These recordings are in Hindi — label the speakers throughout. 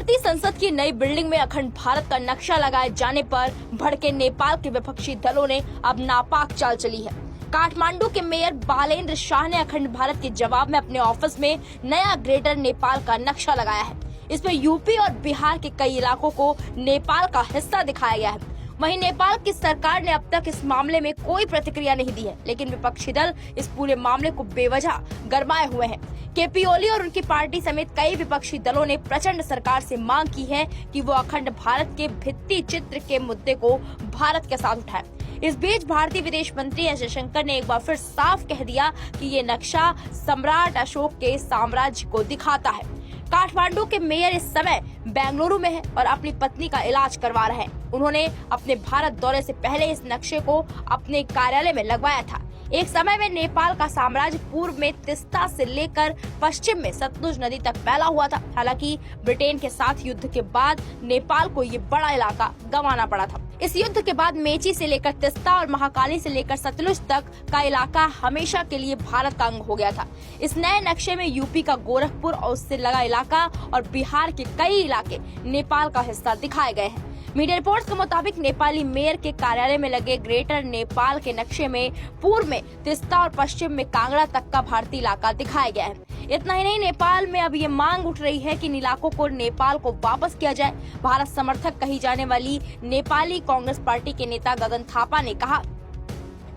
Speaker 1: भारतीय संसद की नई बिल्डिंग में अखंड भारत का नक्शा लगाए जाने पर भड़के नेपाल के विपक्षी दलों ने अब नापाक चाल चली है। काठमांडू के मेयर बालेंद्र शाह ने अखंड भारत के जवाब में अपने ऑफिस में नया ग्रेटर नेपाल का नक्शा लगाया है। इसमें यूपी और बिहार के कई इलाकों को नेपाल का हिस्सा दिखाया गया है। वहीं नेपाल की सरकार ने अब तक इस मामले में कोई प्रतिक्रिया नहीं दी है, लेकिन विपक्षी दल इस पूरे मामले को बेवजह गरमाए हुए हैं। केपी ओली और उनकी पार्टी समेत कई विपक्षी दलों ने प्रचंड सरकार से मांग की है कि वो अखंड भारत के भित्ति चित्र के मुद्दे को भारत के साथ उठाए। इस बीच भारतीय विदेश मंत्री एस जयशंकर ने एक बार फिर साफ कह दिया कि ये नक्शा सम्राट अशोक के साम्राज्य को दिखाता है। काठमांडू के मेयर इस समय बेंगलुरु में है और अपनी पत्नी का इलाज करवा रहे हैं। उन्होंने अपने भारत दौरे से पहले इस नक्शे को अपने कार्यालय में लगवाया था। एक समय में नेपाल का साम्राज्य पूर्व में तिस्ता से लेकर पश्चिम में सतलुज नदी तक फैला हुआ था। हालांकि ब्रिटेन के साथ युद्ध के बाद नेपाल को ये बड़ा इलाका गंवाना पड़ा था। इस युद्ध के बाद मेची से लेकर तिस्ता और महाकाली से लेकर सतलुज तक का इलाका हमेशा के लिए भारत का अंग हो गया था। इस नए नक्शे में यूपी का गोरखपुर और उससे लगा इलाका और बिहार के कई इलाके नेपाल का हिस्सा दिखाए गए हैं। मीडिया रिपोर्ट्स के मुताबिक नेपाली मेयर के कार्यालय में लगे ग्रेटर नेपाल के नक्शे में पूर्व में तिस्ता और पश्चिम में कांगड़ा तक का भारतीय इलाका दिखाया गया है। इतना ही नहीं, नेपाल में अब ये मांग उठ रही है कि इन इलाकों को नेपाल को वापस किया जाए। भारत समर्थक कही जाने वाली नेपाली कांग्रेस पार्टी के नेता गगन थापा ने कहा,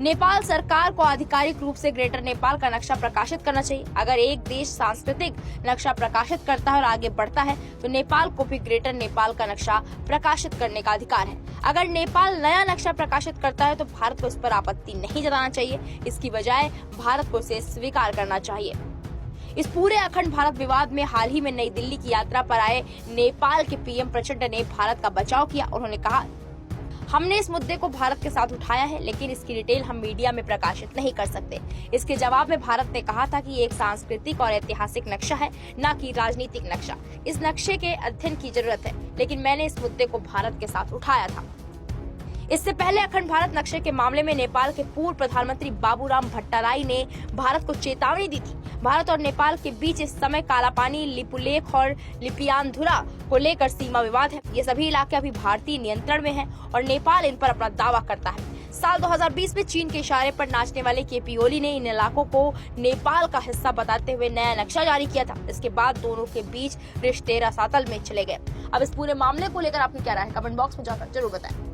Speaker 1: नेपाल सरकार को आधिकारिक रूप से ग्रेटर नेपाल का नक्शा प्रकाशित करना चाहिए। अगर एक देश सांस्कृतिक नक्शा प्रकाशित करता है और आगे बढ़ता है तो नेपाल को भी ग्रेटर नेपाल का नक्शा प्रकाशित करने का अधिकार है। अगर नेपाल नया नक्शा प्रकाशित करता है तो भारत को इस पर आपत्ति नहीं जताना चाहिए, इसकी बजाय भारत को इसे स्वीकार करना चाहिए। इस पूरे अखंड भारत विवाद में हाल ही में नई दिल्ली की यात्रा पर आए नेपाल के पीएम प्रचंड ने भारत का बचाव किया। उन्होंने कहा, हमने इस मुद्दे को भारत के साथ उठाया है, लेकिन इसकी डिटेल हम मीडिया में प्रकाशित नहीं कर सकते। इसके जवाब में भारत ने कहा था कि ये एक सांस्कृतिक और ऐतिहासिक नक्शा है, न कि राजनीतिक नक्शा। इस नक्शे के अध्ययन की जरूरत है, लेकिन मैंने इस मुद्दे को भारत के साथ उठाया था। इससे पहले अखंड भारत नक्शे के मामले में नेपाल के पूर्व प्रधानमंत्री बाबूराम भट्टाराई ने भारत को चेतावनी दी थी। भारत और नेपाल के बीच इस समय कालापानी, लिपुलेख और लिपियानधुरा को लेकर सीमा विवाद है। ये सभी इलाके अभी भारतीय नियंत्रण में हैं और नेपाल इन पर अपना दावा करता है। साल 2020 में चीन के इशारे पर नाचने वाले केपी ओली ने इन इलाकों को नेपाल का हिस्सा बताते हुए नया नक्शा जारी किया था। इसके बाद दोनों के बीच रिश्ते रसातल में चले गए। अब इस पूरे मामले को लेकर आपकी क्या राय है, कमेंट बॉक्स में जाकर जरूर बताएं।